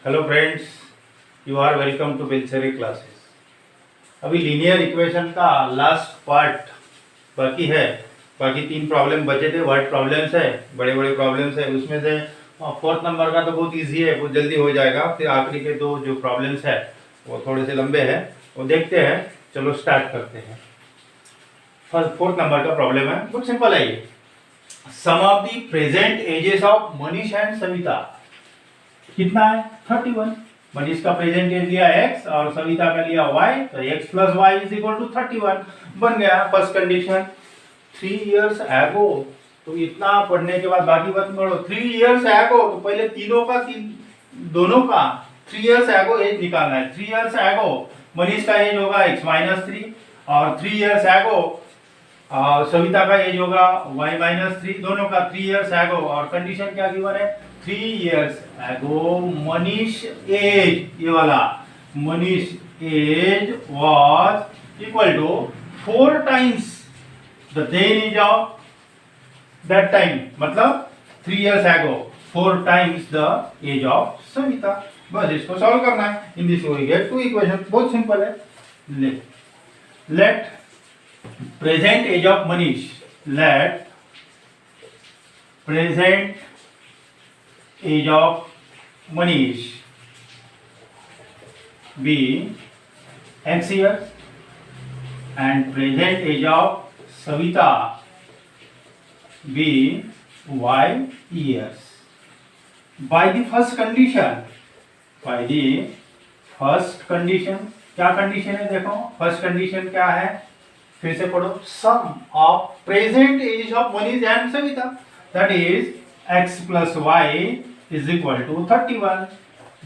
Hello friends, you are welcome to Bilsari classes. अभी linear equation का last part बाकी है। बाकी 3 प्रॉब्लम बचे थे, वर्ड प्रॉब्लम्स है, बड़े बड़े प्रॉब्लम्स है। उसमें से फोर्थ नंबर का तो बहुत इजी है, बहुत जल्दी हो जाएगा। फिर आखिरी के 2 जो प्रॉब्लम्स है वो थोड़े से लंबे हैं, वो देखते हैं। चलो स्टार्ट करते हैं। फोर्थ नंबर का प्रॉब्लम है, बहुत सिंपल है ये। Sum of the present ages of Manish and Savita कितना है? 31। मनीष का प्रेजेंट एज लिया x और सविता का लिया y, तो x plus y is equal to 31 बन गया। फर्स्ट कंडीशन 3 इयर्स एगो। तो इतना पढ़ने के बाद बाकी बात पढ़ो। 3 इयर्स एगो, तो पहले दोनों का 3 इयर्स एगो एज निकालना है। 3 इयर्स एगो मनीष का एज होगा x माइनस 3 और 3 इयर्स एगो सविता का एज होगा y माइनस 3, दोनों का 3 इयर्स एगो। और कंडीशन क्या गिवन है? 3 इयर्स एगो मनीष एज, ये वाला Manish age was equal to 4 times the then age of that time, मतलब 3 years ago 4 times the age of Savita. बस इसको सॉल्व करना है। In this we get 2 equation. बहुत सिंपल है। Let present age of Manish, let present age of Manish be x years and present age of Savita be y years. By the first condition, क्या condition है? देखो first condition क्या है, फिर से पढ़ो। Sum of present age of Manish and Savita, that is x plus y is equal to 31।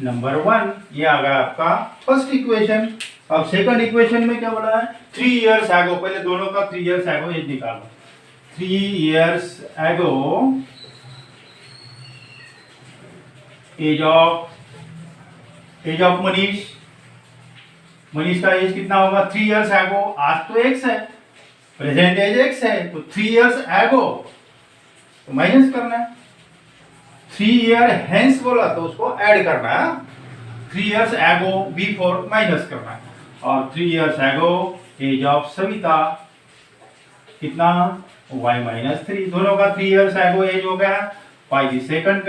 Number 1 ये आ गया आपका फर्स्ट इक्वेशन। अब सेकंड इक्वेशन में क्या बोला है? 3 इयर्स एगो, पहले दोनों का 3 इयर्स एगो एज निकालो। 3 इयर्स एगो एज ऑफ मनीष का एज कितना होगा? 3 इयर्स एगो। आज तो x है, प्रेजेंट एज x है, तो 3 इयर्स एगो तो माइनस करना है। 3 ईयर हेंस बोला तो उसको ऐड करना है। 3 इयर्स एगो बिफोर माइनस करना है। और 3 इयर्स एगो एज ऑफ सविता कितना? y माइनस 3, दोनों का 3 इयर्स एगो एज हो गया। बाय द सेकंड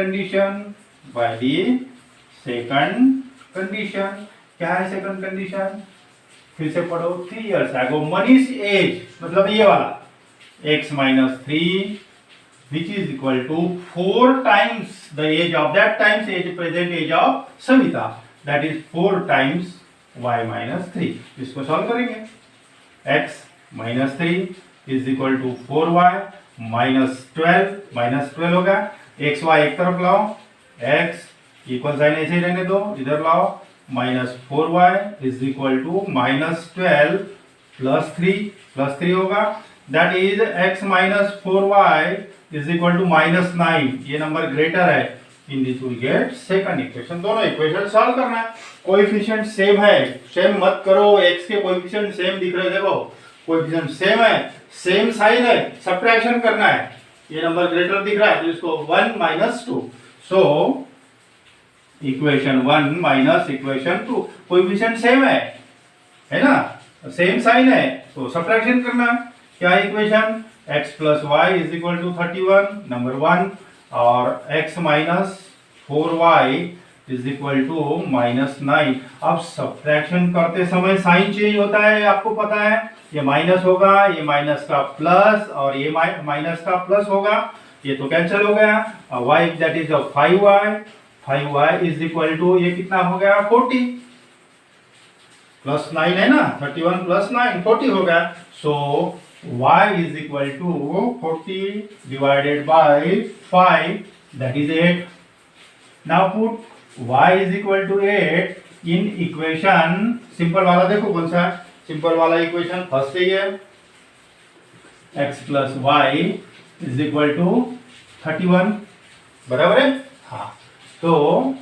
कंडीशन, क्या है सेकंड कंडीशन? फिर से पढ़ो। 3 इयर्स एगो मनीष एज, मतलब ये वाला x minus 3 which is equal to 4 times the age of that times age present age of Savita, that is 4 times y minus 3। इसको सॉल्व करेंगे। x minus 3 is equal to 4y minus 12 हो गया। x y एक तरफ लाओ, x equal sign ऐसे ही रहने दो, इधर लाओ। Minus 4y is equal to minus 12 plus 3 होगा। That is x minus 4y is equal to minus 9। ये नंबर ग्रेटर है। In this we get second equation. दोनों इक्वेशन सॉल्व करना है। कोएफिशिएंट सेम है, सेम मत करो। x के कोएफिशिएंट सेम दिख रहे, देखो कोएफिशिएंट सेम है, सेम साइन है, सब्ट्रैक्शन करना है। ये नंबर ग्रेटर दिख रहा है तो इसको 1 minus 2। So equation 1 minus equation 2, coefficient same है ना, सेम साइन है, तो सब्ट्रैक्शन करना है। क्या equation? x plus y is equal to 31, number 1, और x minus 4y is equal to minus 9। अब सब्ट्रैक्शन करते समय साइन चेंज होता है, आपको पता है। ये माइनस होगा, ये माइनस का प्लस, और ये माइनस का प्लस होगा, ये तो कैंसिल हो गया। y that is 5y is equal to, ये कितना हो गया? 40 प्लस 9 है ना, 31 प्लस 9 40 हो गया। So y is equal to 40 divided by 5, that is 8। Now put y is equal to 8 in equation simple वाला। देखो कौन सा सिंपल वाला इक्वेशन? फर्स्ट ही है, x plus y is equal to 31, बराबर है। हाँ, तो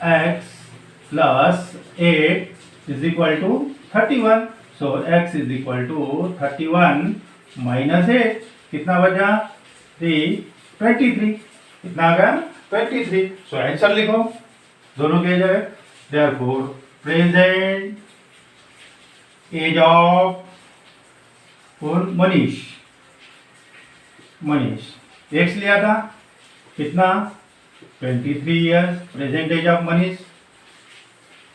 x plus 8 is equal to 31। So x is equal to 31 minus 8, कितना बचा? 23। कितना आ गया? 23। सो आंसर लिखो दोनों के जगह। Therefore present age of Manish, x लिया था कितना 23 years, present age of Manish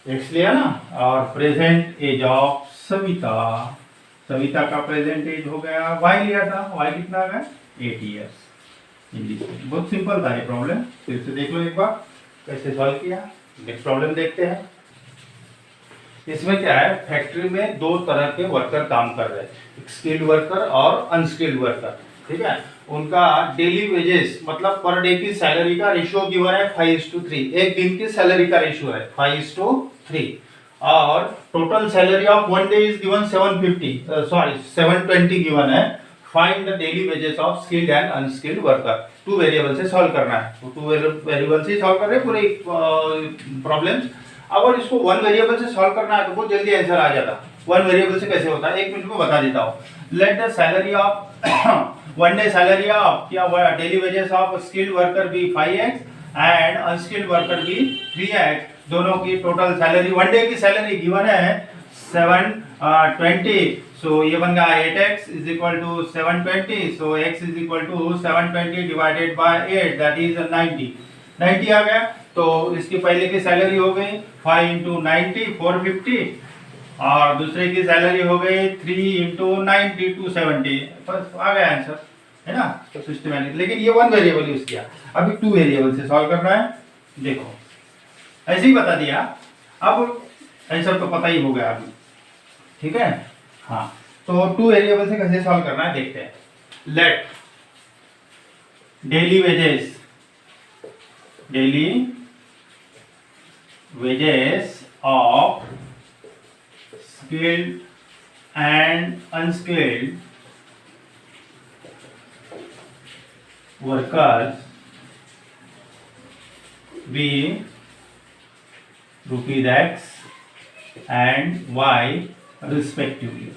x लिया ना, और present age of Savita, Savita का प्रेजेंट एज हो गया वाई लिया था, वाई कितना आ गया 8 ईयर्स। बहुत सिंपल था ये प्रॉब्लम, फिर से देख लो एक बार कैसे सॉल्व किया। नेक्स्ट प्रॉब्लम देखते हैं। इसमें क्या है, फैक्ट्री में दो तरह के वर्कर काम कर रहे हैं, स्किल्ड वर्कर और अनस्किल्ड वर्कर, ठीक है। उनका डेली वेजेस मतलब पर डे की सैलरी का रेशियो गिवन है 5:3, एक दिन की सैलरी का रेशियो है 5:3, और total salary of one day is given 720 given है। Find the daily wages of skilled and unskilled worker. Two variable से सॉल्व करना है, तो टू वेरिएबल से सॉल्व कर रहे हैं पूरे प्रॉब्लम्स। अगर इसको वन वेरिएबल से सॉल्व करना है तो बहुत जल्दी आंसर आ जाता। वन वेरिएबल से कैसे होता है, एक मिनट में बता देता हूँ। Let the salary of one day salary of या daily wages of skilled worker be 5x and unskilled worker be 3x। दोनों की टोटल सैलरी, वन डे की सैलरी गिवन है 720, सो ये बन गया 8x is equal to 720, so x is equal to 720 divided by 8 that is 90 आ गया। तो इसकी पहले की सैलरी हो गई 5 × 90 450, और दूसरे की सैलरी हो गई 3 × 90 270, बस आ गया आंसर, है ना। तो सिस्टमैटिक, लेकिन ये वन वेरिएबल यूज किया, अभी टू वेरिएबल से सॉल्व करना है। देखो ऐसे ही बता दिया, अब आंसर तो पता ही हो गया अभी, ठीक है। हाँ, तो टू वेरिएबल से कैसे सॉल्व करना है देखते हैं। Let daily wages of skilled and unskilled workers be rupees X and Y respectively.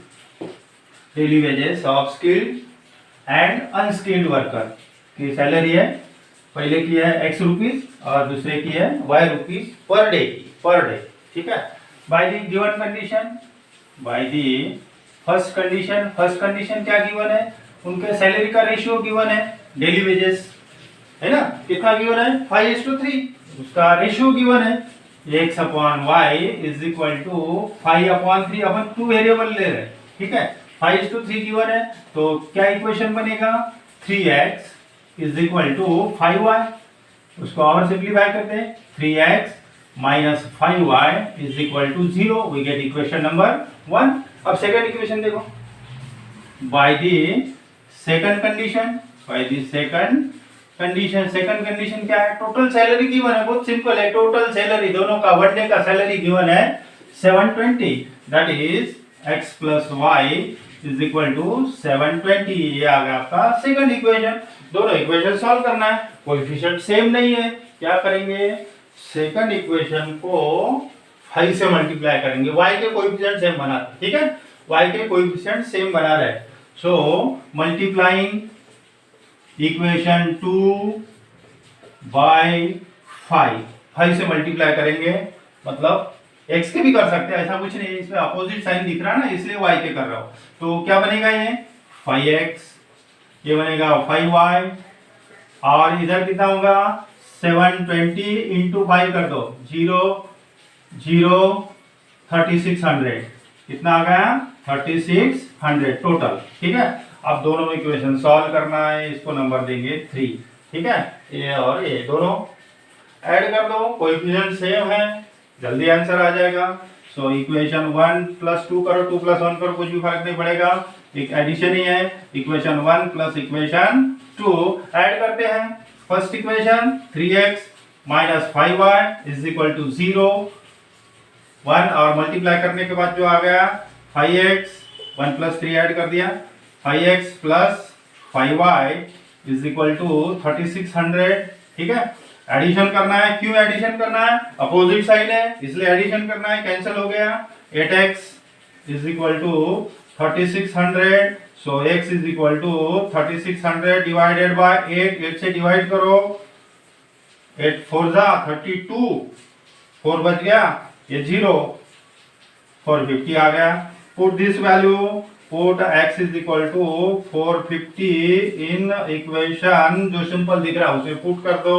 Daily wages of skilled and unskilled worker की सैलरी है, पहले की है X रुपीज और दूसरे की है Y रुपीज पर डे, ठीक है। By the given condition, by the first condition क्या गिवन है, उनके सैलरी का रेशियो गिवन है, डेली वेजेस है ना, कितना गिवन है 5:3, उसका रेशियो गिवन है x/y इज इक्वल टू 5/3, अपन टू वेरिएबल ले रहे हैं, ठीक है। 5:3 गिवन है, तो क्या इक्वेशन बनेगा 3x is equal to 5y, उसको और सिंप्लीफाई करते हैं 3x minus 5y is equal to 0, we get equation number 1। अब सेकंड इक्वेशन देखो, by the second condition क्या है, टोटल सैलरी गिवन है, बहुत सिंपल है। टोटल सैलरी दोनों का वन डे का सैलरी गिवन है 720, that is x plus y is equal to 720। ये आ गया आपका सेकंड इक्वेशन। दोनों इक्वेशन सॉल्व करना है, कोएफिशिएंट सेम नहीं है, क्या करेंगे, सेकंड इक्वेशन को 5 से मल्टीप्लाई करेंगे, y के कोएफिशिएंट सेम बना, ठीक है, y के कोएफिशिएंट सेम बना रहे। सो मल्टीप्लाइंग इक्वेशन 2 बाय 5 से मल्टीप्लाई करेंगे, मतलब x के भी कर सकते हैं, ऐसा कुछ नहीं, इसमें अपोजिट साइन दिख रहा है ना, इसलिए y के कर रहा हूं। तो क्या बनेगा ये 5x, ये बनेगा 5y, और इधर कितना होगा 720 इंटू 5 कर दो, 0 0 3600, कितना आ गया 3600 टोटल, ठीक है। अब दोनों इक्वेशन सॉल्व करना है, इसको नंबर देंगे 3, ठीक है, ये और ये दोनों ऐड कर दो, कोएफिशिएंट सेम है, जल्दी आंसर आ जाएगा। सो इक्वेशन 1 + 2 करो, 2 + 1 करो, कुछ भी फर्क नहीं पड़ेगा, एक एडिशन ही है। इक्वेशन 1 + इक्वेशन 2 ऐड करते हैं। First equation 3x minus 5y is equal to 0, 1, और मल्टीप्लाई करने के बाद जो आ गया 5x, 1 + 3 ऐड कर दिया, 5x + 5y is equal to 3600, ठीक है। एडिशन करना है, क्यों एडिशन करना है, अपोजिट साइड है इसलिए एडिशन करना है, कैंसिल हो गया। 8x is equal to 3600, so x is equal to 3600 divided by 8, 8 से डिवाइड करो, 8 4 जा 32, 4 बच गया, ये 0, 450 आ गया। Put this value, put x is equal to 450 in equation जो सिंपल दिख रहा है उसे पुट कर दो।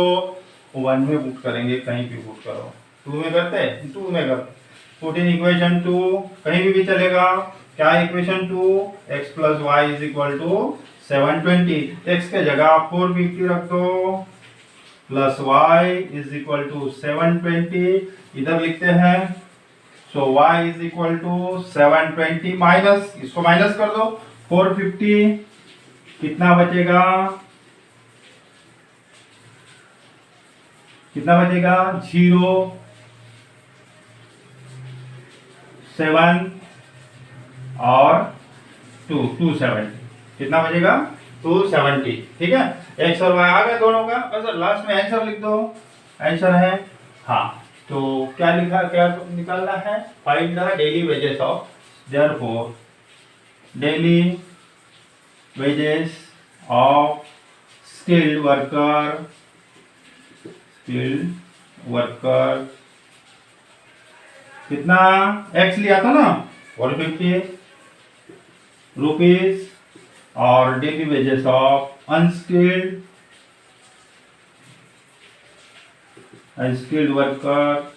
1 में पुट करेंगे, कहीं भी पुट करो, 2 में करते, 2 में करते, पुट इन इक्वेशन 2, कहीं भी चलेगा। क्या equation 2, x plus y is equal to 720, x के जगह 450 रख दो, plus y is equal to 720, इधर लिखते हैं। So y is equal to 720 minus, इसको माइनस कर दो, 450, कितना बचेगा, कितना बचेगा, 0 7 और 2, 270, कितना बचेगा, 270। ठीक है, एक्स और वाई आ गए दोनों का, बस लास्ट में आंसर लिख दो। आंसर है हाँ, तो क्या लिखा, क्या निकालना है, find the daily wages of, therefore daily wages of skilled worker, skilled worker कितना, एक्स लिया था ना 450 रुपीज, और daily wages of unskilled worker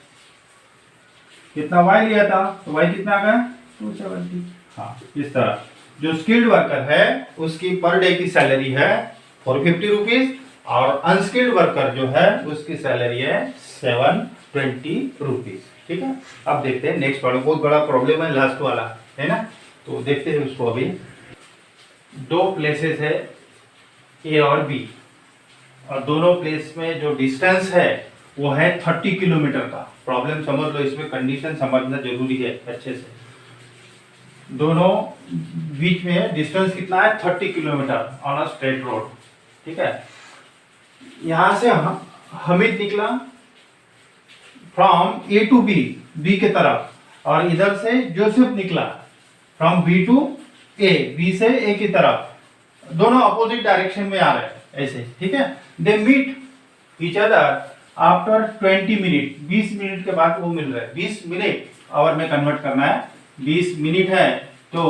कितना, वाई लिया था, तो वाई कितना आ गया, 270। हाँ, इस तरह जो स्किल्ड वर्कर है उसकी पर डे की सैलरी है 450 रुपीज, और अनस्किल्ड वर्कर जो है उसकी सैलरी है 720 रुपीज। ठीक है, अब देखते हैं नेक्स्ट वाला, बहुत बड़ा प्रॉब्लम है लास्ट वाला, है ना, तो देखते हैं उसको। अभी दो प्लेसेस है ए और बी, और दोनों प्लेस में जो डिस्टेंस है वो है 30 किलोमीटर का। प्रॉब्लम समझ लो, इसमें कंडीशन समझना जरूरी है अच्छे से। दोनों बीच में डिस्टेंस कितना है, 30 kilometre on a straight road. ठीक है, यहां से हमिद निकला from A to B, B के तरफ, और इधर से जोसेफ निकला from B to A, B से ए की तरफ, दोनों अपोजिट डायरेक्शन में आ रहे हैं ऐसे। ठीक है, they meet each other after 20 minute, 20 minute के बाद वो मिल रहे हैं। 20 मिनट आवर में कन्वर्ट करना है, 20 मिनट है तो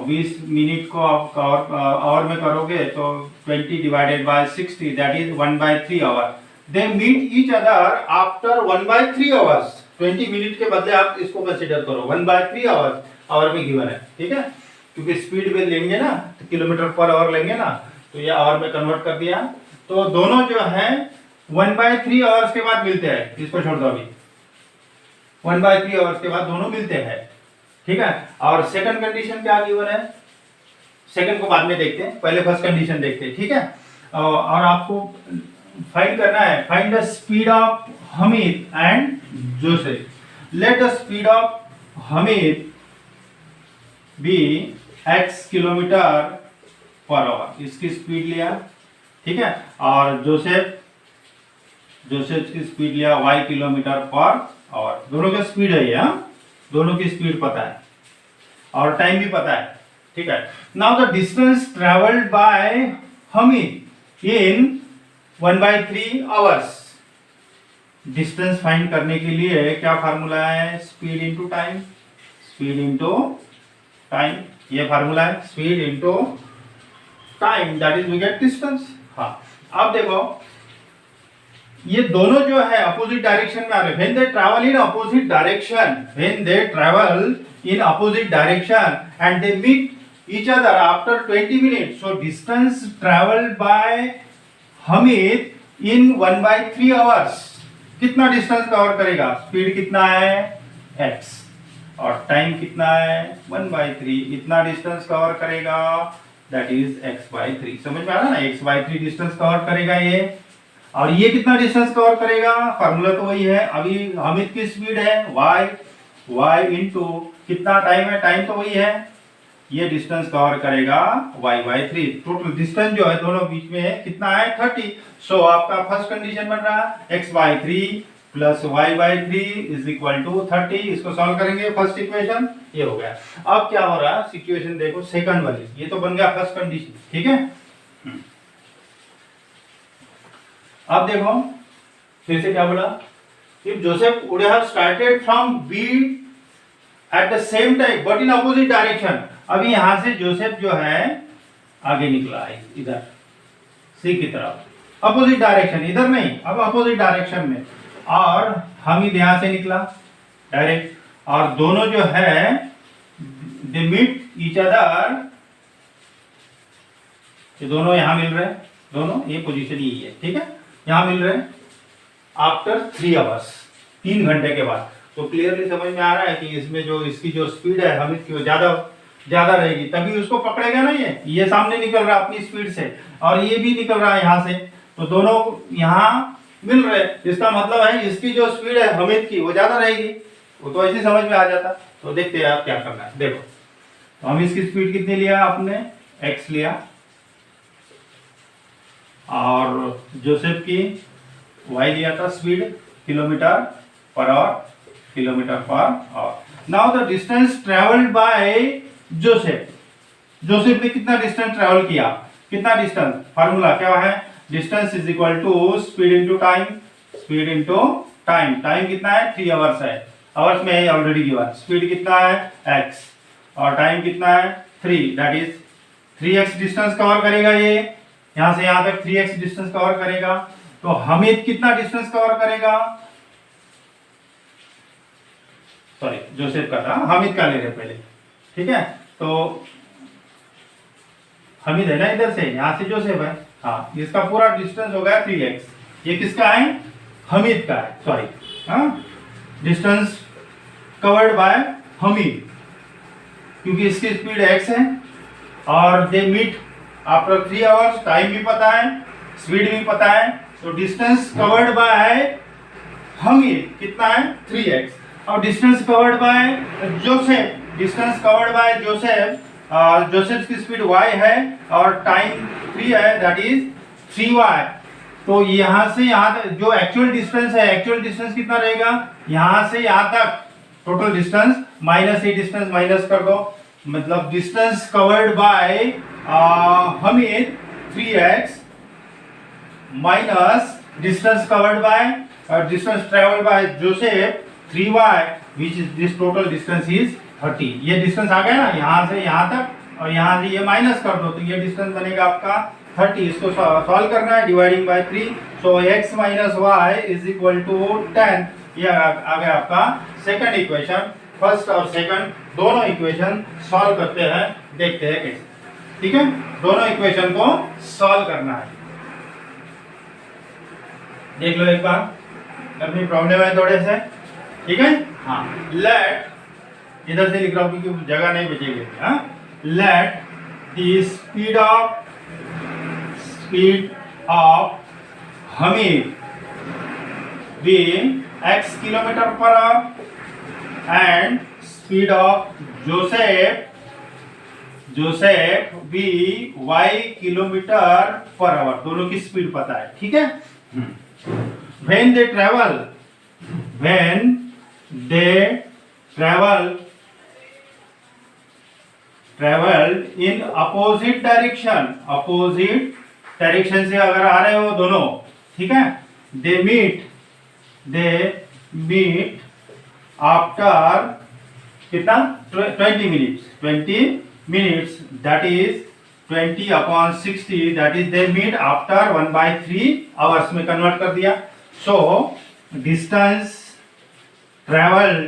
20 मिनट को आप आवर में करोगे तो 20 divided by 60, that is 1/3 hour. They meet each other after 1/3 hours. 20 minute के बदले आप इसको कंसीडर करो 1/3 आवर्स, आवर में गिवन है। ठीक है, क्योंकि स्पीड में लेंगे ना, तो किलोमीटर पर आवर लेंगे ना, तो ये आवर में कन्वर्ट कर दिया। तो दोनों जो है 1/3 आवर्स के बाद मिलते हैं, इसको छोड़ दो अभी, 1/3 आवर्स के बाद दोनों मिलते हैं। ठीक है, और सेकंड कंडीशन क्या गिवन है, सेकंड को बाद में देखते हैं, पहले फर्स्ट कंडीशन देखते हैं। ठीक है, और आपको फाइंड करना है, find the speed of Hameed and Joseph. Let the speed of Hameed be x kilometre per hour, इसकी स्पीड लिया। ठीक है, और जोसेफ की स्पीड लिया y किलोमीटर पर आवर। दोनों की स्पीड है ये, दोनों की स्पीड पता है और टाइम भी पता है। ठीक है, now the distance travelled by Hameed in 1/3 hours. Distance find करने के लिए क्या फार्मूला है, speed into time, speed into time, ये फार्मूला है, speed into time that is we get distance. हाँ, अब देखो ये दोनों जो है अपोजिट डायरेक्शन में आ रहे हैं। When they travel in opposite direction, when they travel in opposite direction and they meet each other after 20 minutes, so distance travelled by Hameed in 1/3 hours कितना डिस्टेंस कवर करेगा, स्पीड कितना है x, और time कितना है 1/3, इतना डिस्टेंस कवर करेगा, that is x/3। समझ में आ रहा ना, x/3 डिस्टेंस कवर करेगा ये, और ये कितना डिस्टेंस कवर करेगा, फार्मूला तो वही है। अभी हमीद की स्पीड है y इंटू कितना टाइम है, टाइम तो वही है, ये डिस्टेंस कवर करेगा y/3। टोटल डिस्टेंस जो है दोनों बीच में है कितना है 30। सो आपका फर्स्ट कंडीशन बन रहा है x/3 plus y/3 is equal to 30। इसको सॉल्व करेंगे, फर्स्ट इक्वेशन ये हो गया। अब क्या हो रहा है, सिचुएशन देखो सेकंड वाली, ये तो बन गया फर्स्ट कंडीशन। ठीक है, अब देखो फिर से क्या बोला, if Joseph would have started from B at the same time but in opposite direction. अभी यहां से जोसेफ जो है आगे निकला है इधर सी की तरफ, अपोजिट डायरेक्शन, इधर नहीं, अब अपोजिट डायरेक्शन में, और हमीद यहां से निकला डायरेक्ट, और दोनों जो है दे मीट ईच अदर, ये दोनों यहां मिल रहे हैं, दोनों ये पोजीशन यही है, ठीक है, यहां मिल रहे हैं आफ्टर 3 आवर्स, 3 घंटे के बाद। तो क्लियरली समझ में आ रहा है कि इसमें जो इसकी जो स्पीड है हमीद की वो ज्यादा रहेगी, तभी उसको पकड़ेगा ना, ये सामने निकल रहा है अपनी स्पीड से, और ये भी निकल रहा है यहाँ से, तो दोनों यहाँ मिल रहे, इसका मतलब है इसकी जो स्पीड है हमीद की वो ज्यादा रहेगी, वो तो ऐसे समझ में आ जाता। तो देखते हैं आप क्या करना है, देखो, तो हम इसकी स्पीड कितनी लिया, आपने x लिया, और जोसेफ की y लिया था speed kilometre per our. Now the distance travelled bye Joseph ने कितना डिस्टेंस ट्रेवल किया, कितना डिस्टेंस, फार्मूला क्या है, distance is equal to speed into time, speed into time, time कितना है 3 आवर्स है, आवर्स में है ऑलरेडी गिवन, स्पीड कितना है x और टाइम कितना है 3, that is 3x distance cover करेगा, ये यहां से यहां तक 3x डिस्टेंस कवर करेगा। तो हमीद कितना डिस्टेंस कवर करेगा, सॉरी जोसेफ का था, हमीद का ले रहे पहले, ठीक है, तो हमीद है ना इधर से, यहां से जोसेफ है, हाँ, इसका पूरा डिस्टेंस हो गया 3x, ये किसका है, हमीद का है, सॉरी, हाँ, डिस्टेंस कवर्ड बाय हमीद, क्योंकि इसकी स्पीड x है, और they meet after 3 hours, time भी पता है, स्पीड भी पता है, तो डिस्टेंस कवर्ड बाय हमीद कितना है 3x, और distance covered by Joseph, distance covered by Joseph, Joseph की स्पीड y है और टाइम 3 है, दैट इज 3y। तो यहां से यहां तक जो एक्चुअल डिस्टेंस है, एक्चुअल डिस्टेंस कितना रहेगा, यहां से यहां तक टोटल डिस्टेंस माइनस ये डिस्टेंस माइनस कर दो, मतलब distance covered by Hamid 3x minus distance covered by distance travelled bye Joseph 3y, which is this total distance is 30। ये डिस्टेंस आ गया ना यहाँ से यहाँ तक, और यहाँ से ये माइनस कर दो, तो ये डिस्टेंस बनेगा आपका 30। इसको सॉल्व करना है, dividing by 3, so x minus y is equal to 10। ये आ गया आपका सेकंड इक्वेशन। फर्स्ट और सेकंड दोनों इक्वेशन सॉल्व करते हैं, देखते हैं कैसे, ठीक है, दोनों इक्वेशन को सॉल्व करना है। देख लो एक बार, अपनी प्रॉब्लम है थोड़े से, ठीक है, हाँ, लेट, इधर से लिख रहा हूं क्योंकि जगह नहीं बचेगी, हाँ, let the speed of Hameed be x kilometre per hour and speed of Joseph be y kilometre per hour, दोनों की स्पीड पता है, ठीक है। when they traveled in opposite direction से अगर आ रहे हो दोनों, ठीक है, they meet after कितना 20 minutes, that is 20/60, that is they meet after 1/3 hours में कन्वर्ट कर दिया। so distance traveled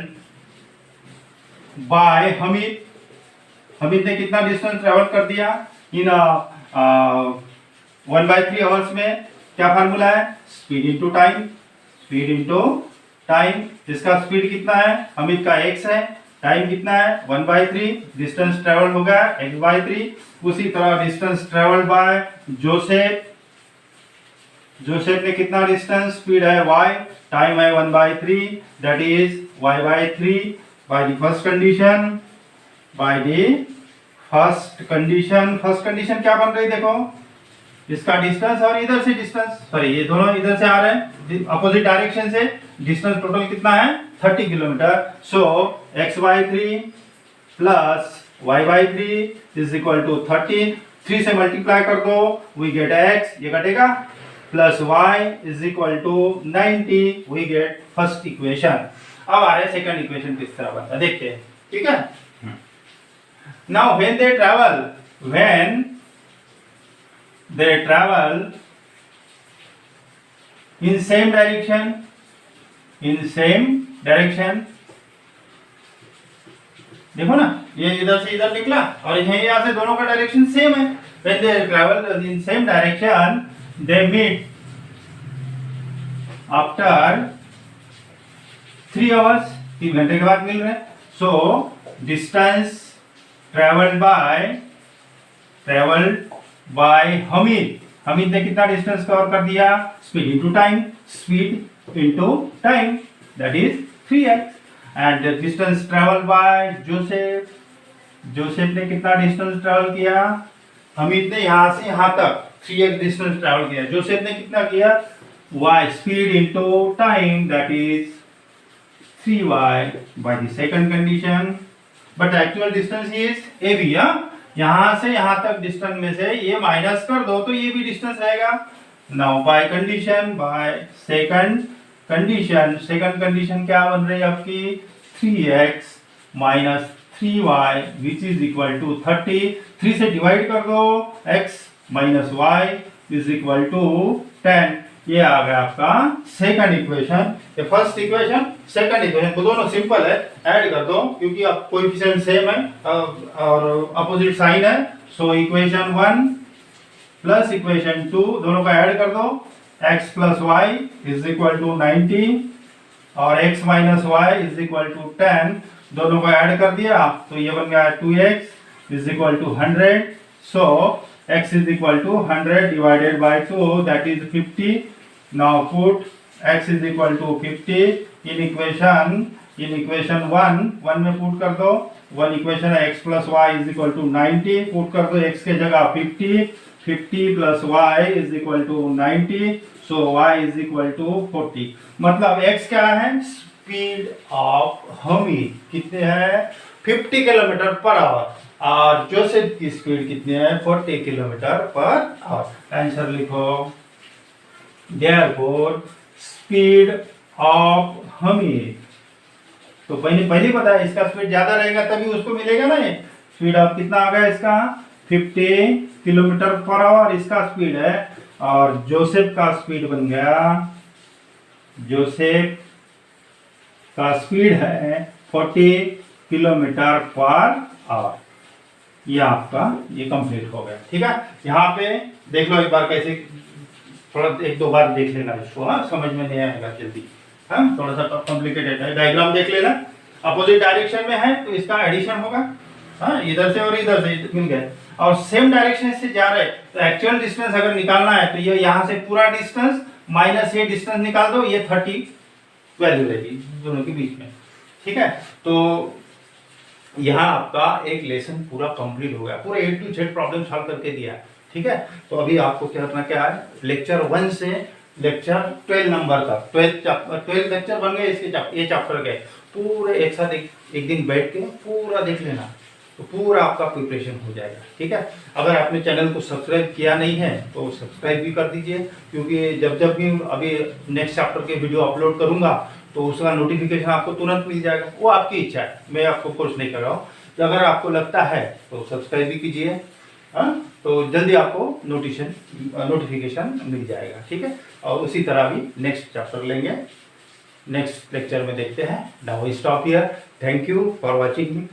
by Hamid ने कितना डिस्टेंस ट्रेवल कर दिया इन 1/3 आवर्स में, क्या फार्मूला है, स्पीड इनटू टाइम, इसका स्पीड कितना है, हमीद का x है, टाइम कितना है 1/3, डिस्टेंस ट्रेवल हो गया x/3। उसी तरह डिस्टेंस ट्रेवल बाय जोसेफ ने कितना डिस्टेंस, स्पीड है y, टाइम है 1/3, that is y/3 by the first condition क्या बन रही, देखो, इसका डिस्टेंस और इधर से डिस्टेंस, सॉरी ये दोनों इधर से आ रहे हैं अपोजिट डायरेक्शन से, डिस्टेंस टोटल कितना है 30 kilometre. So x/3 plus y/3 is equal to 30, 3 से मल्टीप्लाई कर दो, वी गेट x, ये कटेगा plus y is equal to 90, we get first equation. अब आ रहे सेकंड इक्वेशन किस तरह बनता है देखते हैं, ठीक है। Now when they travel in same direction, देखो ना ये इधर से इधर निकला और यहाँ से दोनों का डायरेक्शन सेम है। When they travel in same direction, they meet after 3 hours, 3 घंटे के बाद मिल रहे हैं। So distance traveled by Hamid ने कितना डिस्टेंस कवर कर दिया? Speed into time that is 3x। And distance travel by Joseph ने कितना डिस्टेंस ट्रेवल किया? हमीद ने यहाँ से यहाँ तक 3x डिस्टेंस ट्रेवल किया। जोसेफ ने कितना किया? y speed into time that is 3y by the second condition, but actual distance is AB। यहाँ से यहाँ तक डिस्टेंस में से ये माइनस कर दो तो ये भी डिस्टेंस रहेगा। नाउ बाय सेकंड कंडीशन क्या बन रही है आपकी? 3x minus 3y which is equal to 30। 3 से डिवाइड कर दो, x minus y is equal to 10। ये आ गया आपका सेकंड इक्वेशन। ये फर्स्ट इक्वेशन सेकंड इक्वेशन को दोनों सिंपल है, ऐड कर दो क्योंकि अब कोएफिशिएंट सेम है और अपोजिट साइन है। सो इक्वेशन 1 प्लस इक्वेशन 2 दोनों का ऐड कर दो। x plus y is equal to 90 और x minus y is equal to 10, दोनों का ऐड कर दिया तो ये बन गया 2x is equal to 100। So x is equal to 100 divided by 2 that is 50. Now put x is equal to 50 in equation 1 में put कर दो। 1 इक्वेशन है x plus y is equal to 90, put कर दो x के जगह 50 plus y is equal to 90, so y is equal to 40। मतलब x क्या है? स्पीड ऑफ हमीद कितने है? 50 किलोमीटर पर आवर और जोसेफ की स्पीड कितनी है? 40 किलोमीटर पर आवर। आंसर लिखो। देयरफॉर स्पीड ऑफ हमीद, तो पहले पता है इसका स्पीड ज्यादा रहेगा तभी उसको मिलेगा ना। ये स्पीड ऑफ कितना आ गया इसका? 50 किलोमीटर पर आवर इसका स्पीड है और जोसेफ का स्पीड बन गया, जोसेफ का स्पीड है 40 किलोमीटर पर आवर। ये आपका ये कंप्लीट हो गया, ठीक है। यहाँ पे देख लो एक बार कैसे, थोड़ा 1-2 बार देख लेना इसको, हाँ समझ में नहीं आएगा जल्दी, हाँ थोड़ा सा कॉम्प्लिकेटेड है। डायग्राम देख लेना, अपोजिट डायरेक्शन में है तो इसका एडिशन होगा, हाँ इधर से और इधर से मिल गए और सेम डायरेक्शन से जा रहे तो एक्चुअल डिस्टेंस अगर निकालना है तो ये यहाँ से पूरा डिस्टेंस माइनस ये डिस्टेंस निकाल दो, ये 30 वैल्यू रहेगी दोनों के बीच में, ठीक है। तो यहाँ आपका एक लेसन पूरा कंप्लीट हो गया, पूरा A to Z problem solve करके दिया, ठीक है। तो अभी आपको क्या करना क्या है, लेक्चर 1 से लेक्चर 12 नंबर तक 12 लेक्चर बन गए इसके ये चैप्टर के पूरे एक साथ एक दिन बैठ के पूरा देख लेना तो पूरा आपका प्रिपरेशन हो जाएगा, ठीक है। अगर आपने चैनल को सब्सक्राइब किया नहीं है तो सब्सक्राइब भी कर दीजिए क्योंकि जब भी अभी नेक्स्ट चैप्टर के वीडियो अपलोड करूँगा तो उसका नोटिफिकेशन आपको तुरंत मिल जाएगा। वो आपकी इच्छा है, मैं आपको फोर्स नहीं कर रहा हूँ। तो अगर आपको लगता है तो सब्सक्राइब भी कीजिए, हाँ तो जल्दी आपको नोटिफिकेशन मिल जाएगा, ठीक है। और उसी तरह भी नेक्स्ट चैप्टर लेंगे, नेक्स्ट लेक्चर में देखते हैं। Now we stop here. Thank you for watching me.